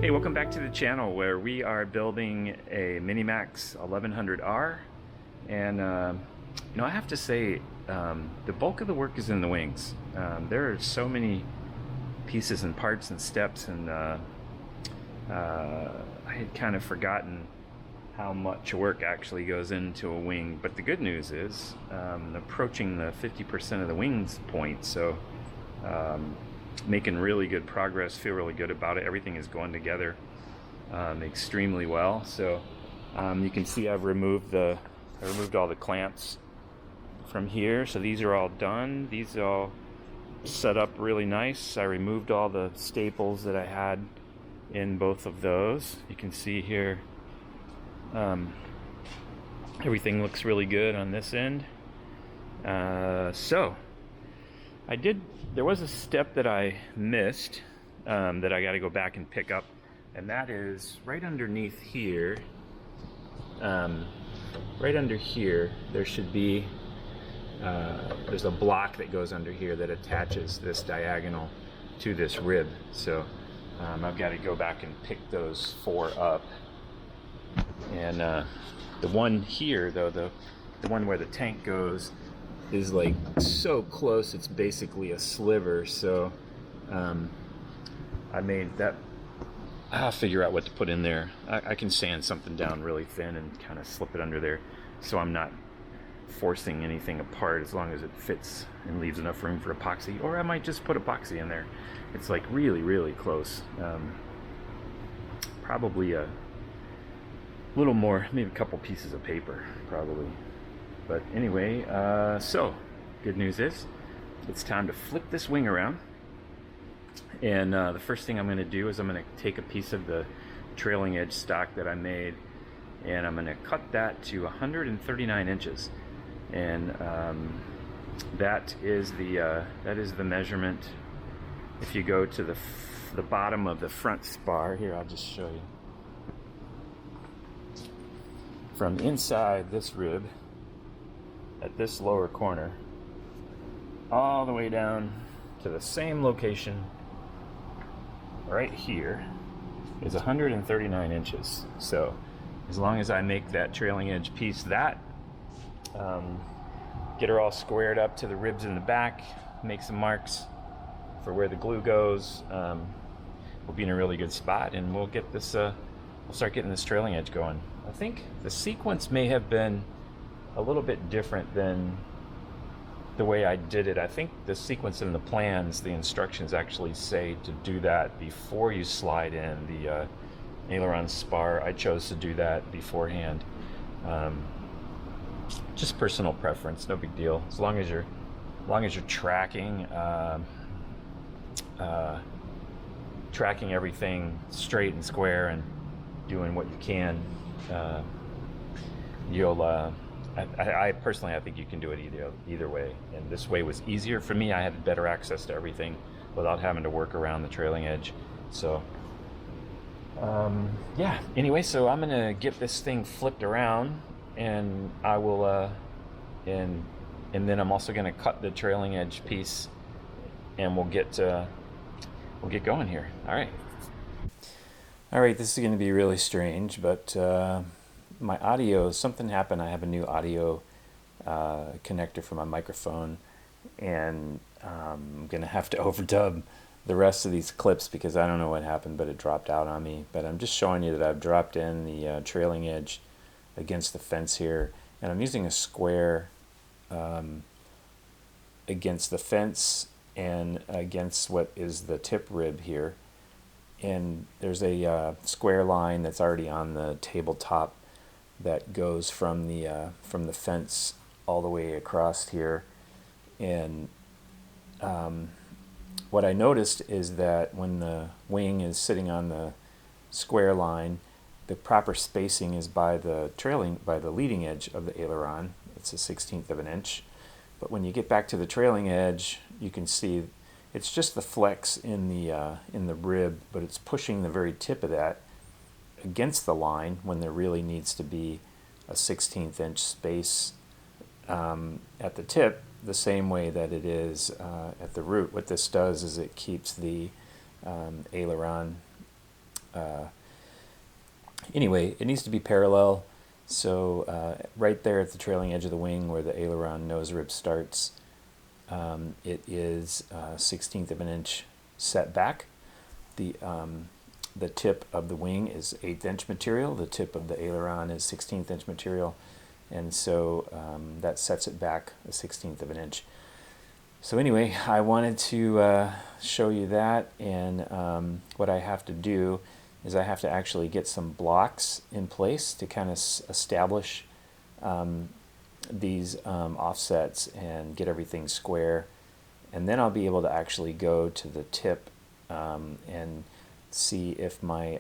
Hey, welcome back to the channel where we are building a Minimax 1100r. And I have to say, the bulk of the work is in the wings. There are so many pieces and parts and steps, and I had kind of forgotten how much work actually goes into a wing. But the good news is approaching the 50% of the wings point, so making really good progress, feel really good about it. Everything is going together extremely well. So you can see I removed all the clamps from here, so these are all done. These are all set up really nice. I removed all the staples that I had in both of those. You can see here everything looks really good on this end. So there was a step that I missed that I got to go back and pick up, and that is right underneath here. Right under here, there should be there's a block that goes under here that attaches this diagonal to this rib. So I've got to go back and pick those 4 up. And the one here, though, the one where the tank goes, is like so close, it's basically a sliver. So I made that. I'll figure out what to put in there. I can sand something down really thin and kind of slip it under there, so I'm not forcing anything apart, as long as it fits and leaves enough room for epoxy. Or I might just put epoxy in there. It's like really close. Probably a little more, maybe a couple pieces of paper probably. But anyway, so good news is it's time to flip this wing around. And the first thing I'm going to do is I'm going to take a piece of the trailing edge stock that I made, and I'm going to cut that to 139 inches. And that is the measurement. If you go to the bottom of the front spar here, I'll just show you. From inside this rib, at this lower corner, all the way down to the same location right here, is 139 inches. So as long as I make that trailing edge piece get her all squared up to the ribs in the back, make some marks for where the glue goes, we'll be in a really good spot, and we'll get this we'll start getting this trailing edge going. I think the sequence may have been a little bit different than the way I did it. I think the sequence in the plans, the instructions actually say to do that before you slide in the aileron spar. I chose to do that beforehand. Just personal preference, no big deal. As long as you're tracking tracking everything straight and square and doing what you can, you'll I personally, I think you can do it either way, and this way was easier for me. I had better access to everything without having to work around the trailing edge. So yeah, anyway, so I'm gonna get this thing flipped around, and I will and then I'm also gonna cut the trailing edge piece, and we'll get going here. All right, this is going to be really strange, but my audio, something happened. I have a new audio connector for my microphone, and I'm going to have to overdub the rest of these clips because I don't know what happened, but it dropped out on me. But I'm just showing you that I've dropped in the trailing edge against the fence here, and I'm using a square against the fence and against what is the tip rib here. And there's a square line that's already on the tabletop that goes from the fence all the way across here. And what I noticed is that when the wing is sitting on the square line, the proper spacing is by the leading edge of the aileron. It's a 1/16 of an inch. But when you get back to the trailing edge, you can see it's just the flex in the rib, but it's pushing the very tip of that against the line when there really needs to be a 1/16 inch space at the tip, the same way that it is at the root. What this does is it keeps the aileron Anyway, it needs to be parallel. So right there at the trailing edge of the wing where the aileron nose rib starts, it is 1/16 of an inch set back. The tip of the wing is 1/8 inch material. The tip of the aileron is 1/16 inch material. And so that sets it back 1/16 of an inch. So anyway, I wanted to show you that, and what I have to do is I have to actually get some blocks in place to kind of establish these offsets and get everything square, and then I'll be able to actually go to the tip and see if my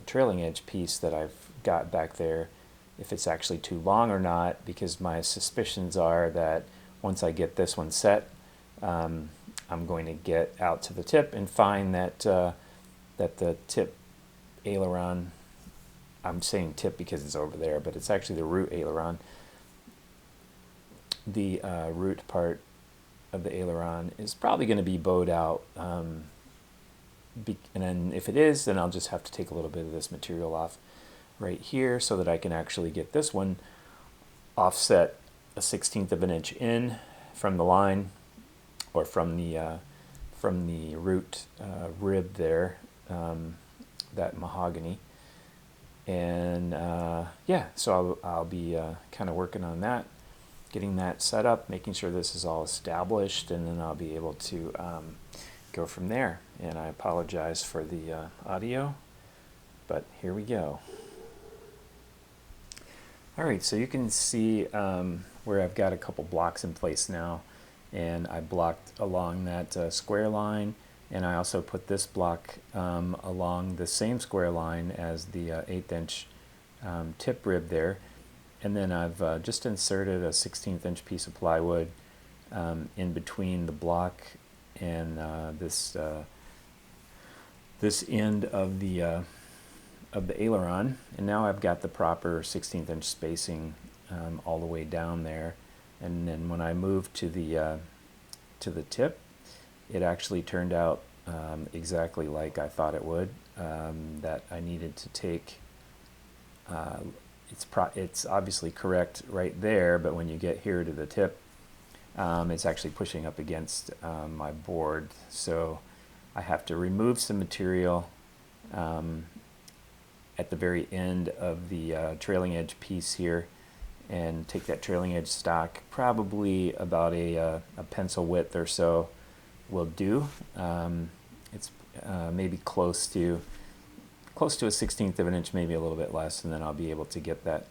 trailing edge piece that I've got back there, if it's actually too long or not, because my suspicions are that once I get this one set, I'm going to get out to the tip and find that that the tip aileron, I'm saying tip because it's over there, but it's actually the root aileron. The root part of the aileron is probably going to be bowed out, and then if it is, then I'll just have to take a little bit of this material off right here so that I can actually get this one offset 1/16 of an inch in from the line, or from the root rib there, that mahogany. And yeah, so I'll be kind of working on that, getting that set up, making sure this is all established, and then I'll be able to go from there. And I apologize for the audio, but here we go. All right, so you can see where I've got a couple blocks in place now, and I blocked along that square line, and I also put this block along the same square line as the 1/8 inch tip rib there, and then I've just inserted a 1/16 inch piece of plywood in between the block and this end of the aileron, and now I've got the proper 1/16 inch spacing all the way down there. And then when I moved to the tip, it actually turned out exactly like I thought it would. That I needed to take. It's obviously correct right there, but when you get here to the tip, it's actually pushing up against my board. So I have to remove some material at the very end of the trailing edge piece here, and take that trailing edge stock, probably about a pencil width or so will do. It's maybe close to a 1/16 of an inch, maybe a little bit less, and then I'll be able to get that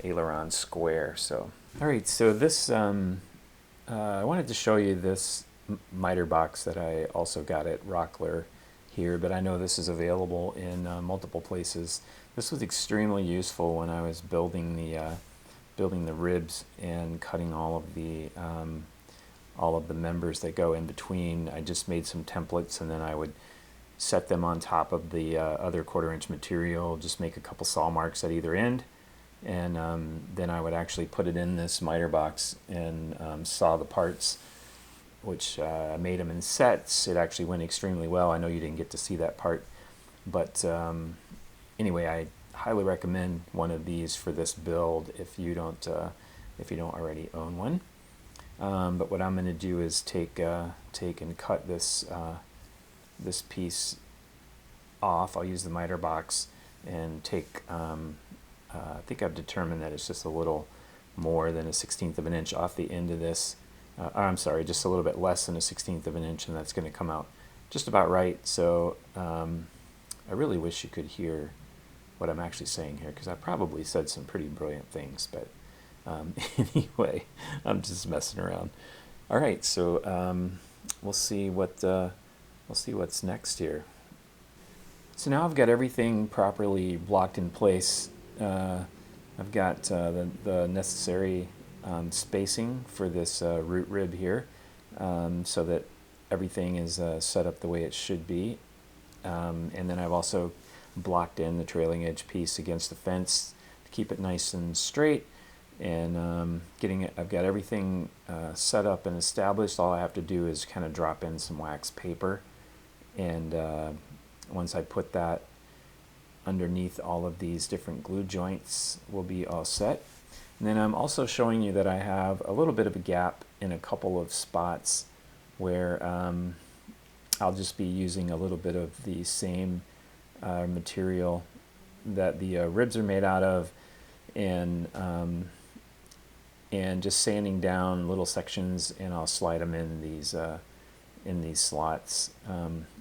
aileron square. So, all right, so this I wanted to show you this miter box that I also got at Rockler here, but I know this is available in multiple places. This was extremely useful when I was building the ribs and cutting all of the members that go in between. I just made some templates, and then I would set them on top of the other 1/4 inch material, just make a couple saw marks at either end, and then I would actually put it in this miter box and saw the parts, which I made them in sets. It actually went extremely well. I know you didn't get to see that part, but anyway, I highly recommend one of these for this build if you don't already own one. But what I'm going to do is take and cut this piece off. I'll use the miter box and take. I think I've determined that it's just a little more than a 1/16 of an inch off the end of this. I'm sorry, just a little bit less than a 1/16 of an inch, and that's going to come out just about right. So I really wish you could hear what I'm actually saying here, because I probably said some pretty brilliant things, but anyway, I'm just messing around. All right, so we'll see what's next here. So now I've got everything properly blocked in place. I've got the necessary spacing for this root rib here, so that everything is set up the way it should be. And then I've also blocked in the trailing edge piece against the fence to keep it nice and straight. And I've got everything set up and established. All I have to do is kind of drop in some wax paper and once I put that underneath all of these different glue joints, we'll be all set. And then I'm also showing you that I have a little bit of a gap in a couple of spots where I'll just be using a little bit of the same material that the ribs are made out of, and just sanding down little sections, and I'll slide them in these slots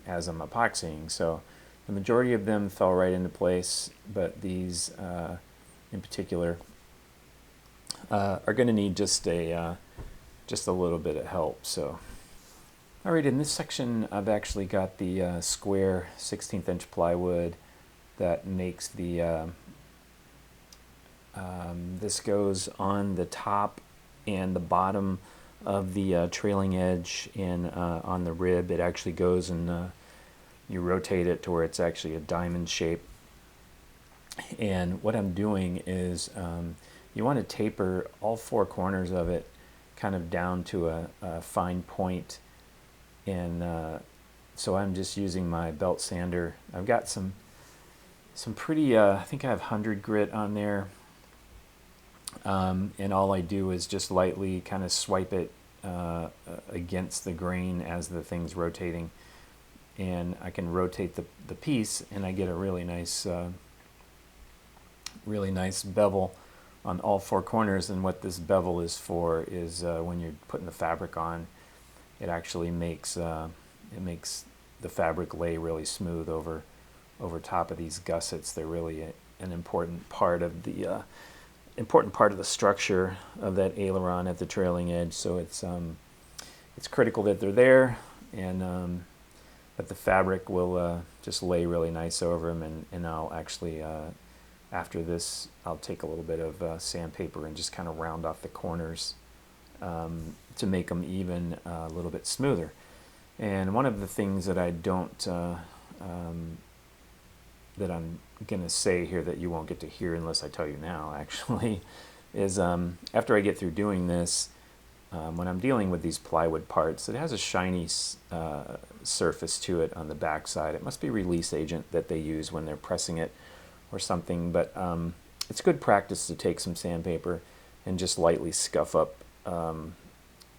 as I'm epoxying. So the majority of them fell right into place, but these in particular are going to need just a little bit of help. So, all right, in this section, I've actually got the square 16th inch plywood that makes the this goes on the top and the bottom of the trailing edge, and on the rib it actually goes, and you rotate it to where it's actually a diamond shape. And what I'm doing is you want to taper all four corners of it kind of down to a fine point. And so I'm just using my belt sander. I've got some pretty, I think I have 100 grit on there. And all I do is just lightly kind of swipe it against the grain as the thing's rotating. And I can rotate the piece, and I get a really nice bevel on all four corners. And what this bevel is for is when you're putting the fabric on, it actually makes the fabric lay really smooth over top of these gussets. They're really an important part of the structure of that aileron at the trailing edge. So it's critical that they're there, and that the fabric will just lay really nice over them. And I'll actually after this, I'll take a little bit of sandpaper and just kind of round off the corners to make them even a little bit smoother. And one of the things that I don't that I'm going to say here that you won't get to hear unless I tell you now, actually, is after I get through doing this, when I'm dealing with these plywood parts, it has a shiny surface to it on the back side. It must be release agent that they use when they're pressing it or something, but it's good practice to take some sandpaper and just lightly scuff up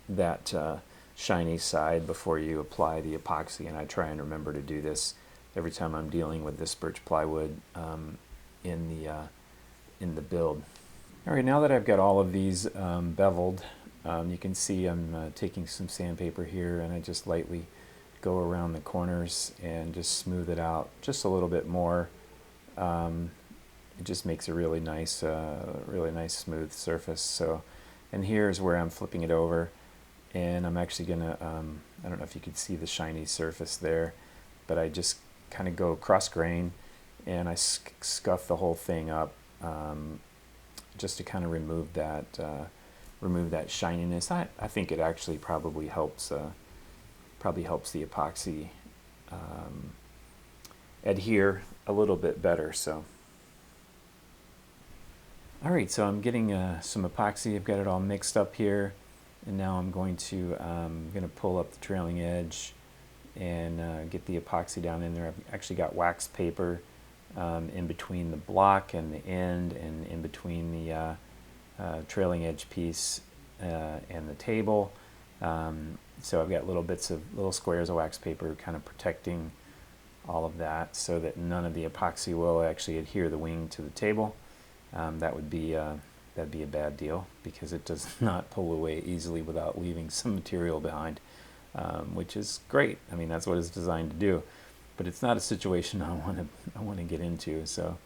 that shiny side before you apply the epoxy. And I try and remember to do this every time I'm dealing with this birch plywood in the build. All right, now that I've got all of these beveled, you can see I'm taking some sandpaper here, and I just lightly go around the corners and just smooth it out just a little bit more. It just makes a really nice smooth surface. So, and here's where I'm flipping it over, and I'm actually gonna I don't know if you can see the shiny surface there, but I just kind of go cross grain, and I scuff the whole thing up just to kind of remove that shininess. I think it actually probably helps the epoxy adhere a little bit better. So, all right, so I'm getting some epoxy. I've got it all mixed up here, and now I'm going to pull up the trailing edge and get the epoxy down in there. I've actually got wax paper in between the block and the end, and in between the trailing edge piece and the table. So I've got little squares of wax paper kind of protecting all of that, so that none of the epoxy will actually adhere the wing to the table. That'd be a bad deal, because it does not pull away easily without leaving some material behind, which is great. I mean, that's what it's designed to do, but it's not a situation I want to get into. So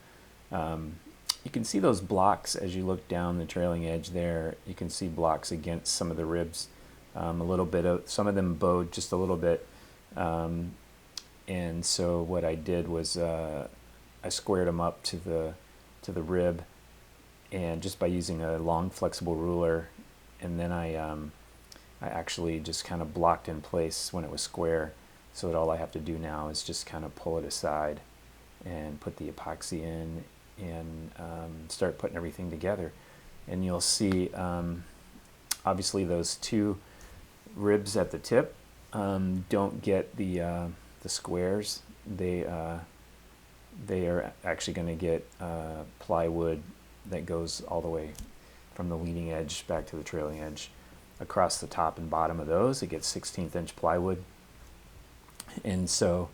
you can see those blocks as you look down the trailing edge there. You can see blocks against some of the ribs, a little bit of, some of them bowed just a little bit. And so what I did was I squared them up to the rib, and just by using a long flexible ruler, and then I actually just kind of blocked in place when it was square, so that all I have to do now is just kind of pull it aside and put the epoxy in, and start putting everything together. And you'll see obviously those two ribs at the tip don't get the squares they are actually going to get plywood that goes all the way from the leading edge back to the trailing edge. Across the top and bottom of those, it gets 16th inch plywood. And so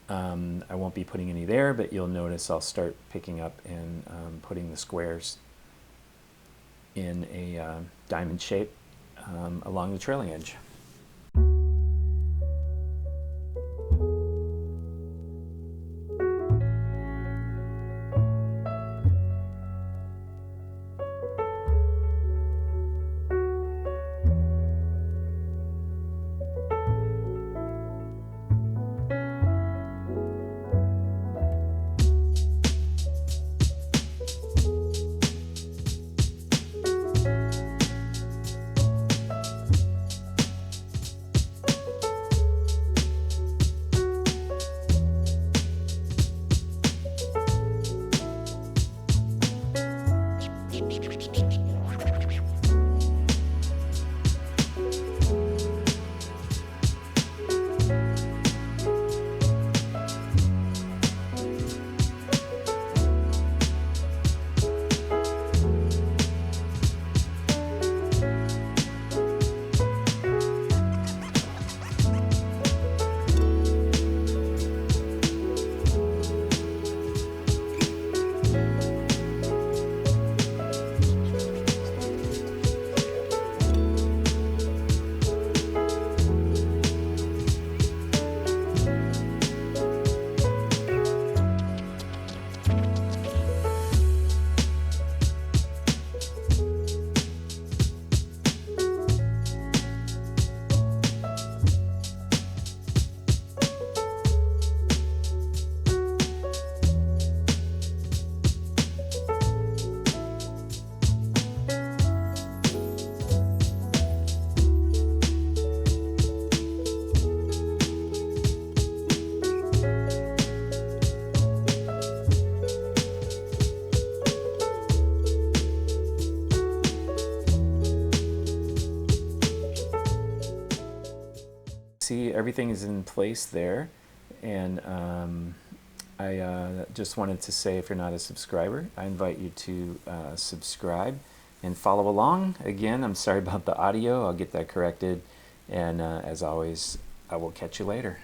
I won't be putting any there, but you'll notice I'll start picking up and putting the squares in a diamond shape along the trailing edge. See, everything is in place there, and I just wanted to say, if you're not a subscriber, I invite you to subscribe and follow along. Again, I'm sorry about the audio. I'll get that corrected, and as always, I will catch you later.